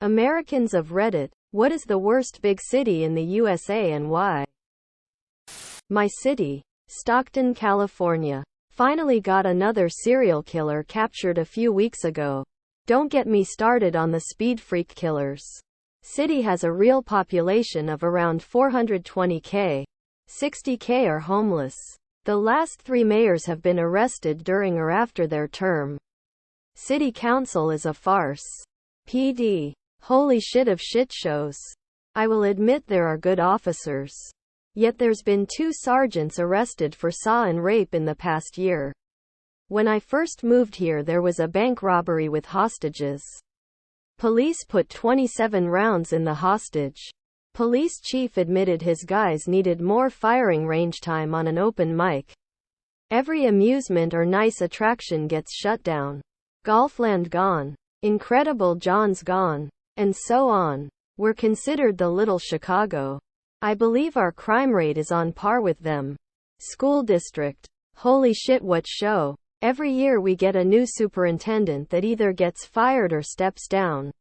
Americans of Reddit, what is the worst big city in the USA and why? My city, Stockton, California. Finally got another serial killer captured a few weeks ago. Don't get me started on the speed freak killers. City has a real population of around 420k. 60k are homeless. The last 3 mayors have been arrested during or after their term. City council is a farce. PD. Holy shit of shit shows. I will admit there are good officers. Yet there's been 2 sergeants arrested for assault and rape in the past year. When I first moved here there was a bank robbery with hostages. Police put 27 rounds in the hostage. Police chief admitted his guys needed more firing range time on an open mic. Every amusement or nice attraction gets shut down. Golfland gone. Incredible John's gone. And so on. We're considered the little Chicago. I believe our crime rate is on par with them. School district. Holy shit, what show. Every year we get a new superintendent that either gets fired or steps down.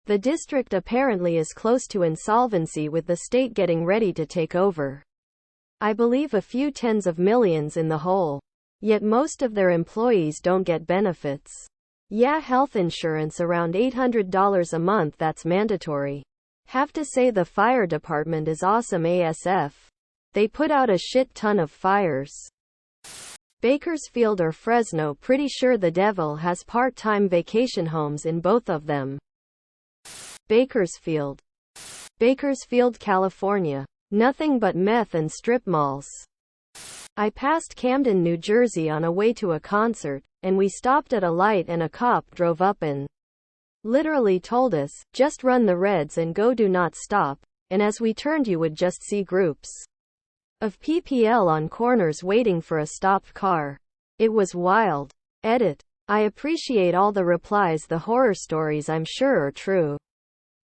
The district apparently is close to insolvency with the state getting ready to take over. I believe a few tens of millions in the hole. Yet most of their employees don't get benefits. Yeah, health insurance around $800 a month, that's mandatory. Have to say the fire department is awesome ASF. They put out a shit ton of fires. Bakersfield or Fresno, pretty sure the devil has part-time vacation homes in both of them. Bakersfield. Bakersfield, California. Nothing but meth and strip malls. I passed Camden, New Jersey on a way to a concert, and we stopped at a light and a cop drove up and literally told us, just run the reds and go, do not stop, and as we turned you would just see groups of PPL on corners waiting for a stopped car. It was wild. Edit. I appreciate all the replies. The horror stories I'm sure are true.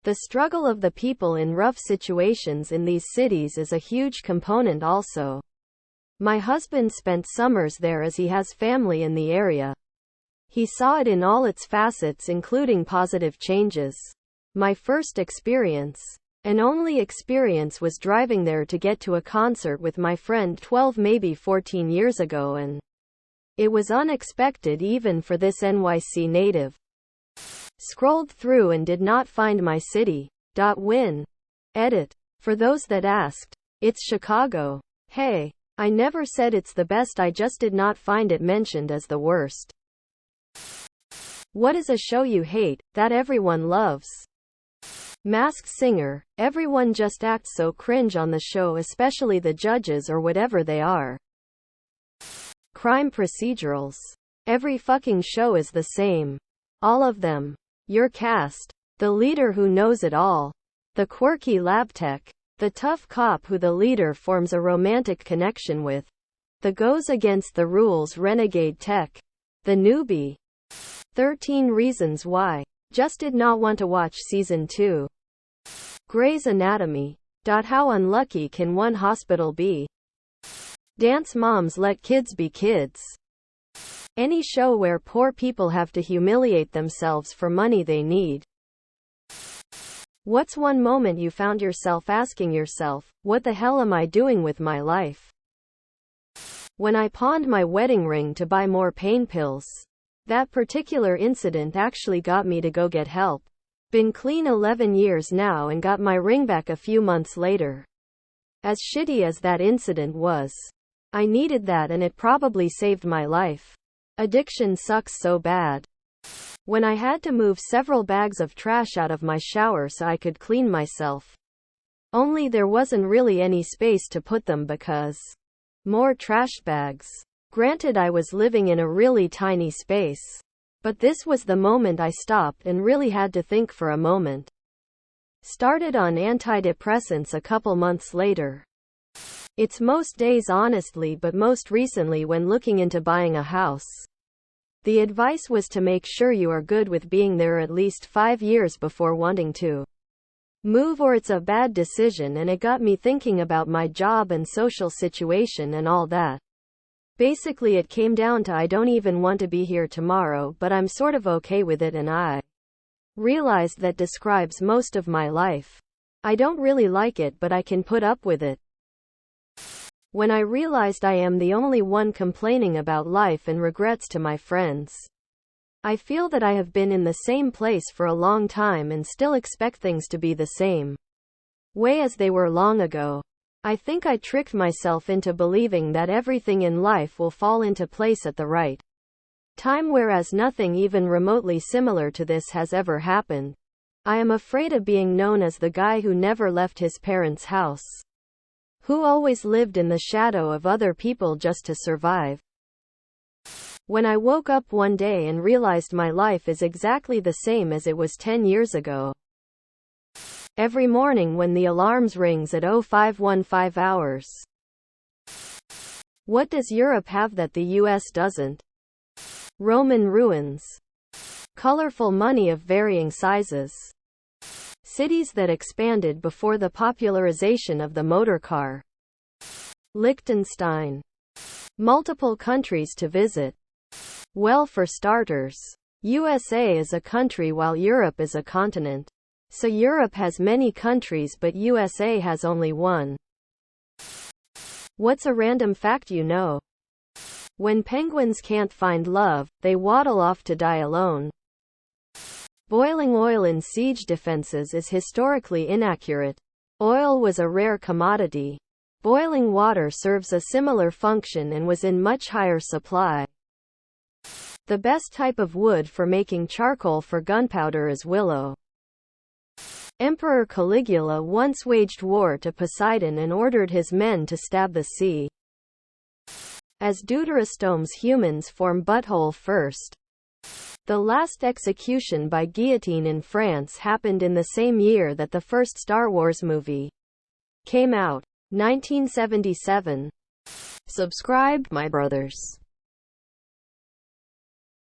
The struggle of the people in rough situations in these cities is a huge component also. My husband spent summers there as he has family in the area. He saw it in all its facets, including positive changes. My first experience, and only experience, was driving there to get to a concert with my friend 12 maybe 14 years ago, and it was unexpected even for this NYC native. Scrolled through and did not find my city. Win. Edit. For those that asked, it's Chicago. Hey, I never said it's the best, I just did not find it mentioned as the worst. What is a show you hate, that everyone loves? Masked Singer. Everyone just acts so cringe on the show, especially the judges or whatever they are. Crime procedurals. Every fucking show is the same. All of them. Your cast. The leader who knows it all. The quirky lab tech. The tough cop who the leader forms a romantic connection with. The goes against the rules renegade tech. The newbie. 13 Reasons Why. Just did not want to watch season 2. Grey's Anatomy. How unlucky can one hospital be? Dance moms let kids be kids. Any show where poor people have to humiliate themselves for money they need. What's one moment you found yourself asking yourself, what the hell am I doing with my life? When I pawned my wedding ring to buy more pain pills. That particular incident actually got me to go get help. Been clean 11 years now and got my ring back a few months later. As shitty as that incident was, I needed that and it probably saved my life. Addiction sucks so bad. When I had to move several bags of trash out of my shower so I could clean myself. Only there wasn't really any space to put them because more trash bags. Granted, I was living in a really tiny space. But this was the moment I stopped and really had to think for a moment. Started on antidepressants a couple months later. It's most days honestly, but most recently when looking into buying a house. The advice was to make sure you are good with being there at least 5 years before wanting to move, or it's a bad decision, and it got me thinking about my job and social situation and all that. Basically it came down to I don't even want to be here tomorrow, but I'm sort of okay with it and I realized that describes most of my life. I don't really like it, but I can put up with it. When I realized I am the only one complaining about life and regrets to my friends. I feel that I have been in the same place for a long time and still expect things to be the same way as they were long ago. I think I tricked myself into believing that everything in life will fall into place at the right time, whereas nothing even remotely similar to this has ever happened. I am afraid of being known as the guy who never left his parents' house, who always lived in the shadow of other people just to survive. When I woke up one day and realized my life is exactly the same as it was 10 years ago. Every morning when the alarms rings at 0515 hours. What does Europe have that the US doesn't? Roman ruins. Colorful money of varying sizes. Cities that expanded before the popularization of the motor car. Liechtenstein. Multiple countries to visit. Well, for starters, USA is a country while Europe is a continent. So Europe has many countries but USA has only one. What's a random fact you know? When penguins can't find love, they waddle off to die alone. Boiling oil in siege defenses is historically inaccurate. Oil was a rare commodity. Boiling water serves a similar function and was in much higher supply. The best type of wood for making charcoal for gunpowder is willow. Emperor Caligula once waged war to Poseidon and ordered his men to stab the sea. As deuterostomes, humans form butthole first. The last execution by guillotine in France happened in the same year that the first Star Wars movie came out, 1977. Subscribe, my brothers.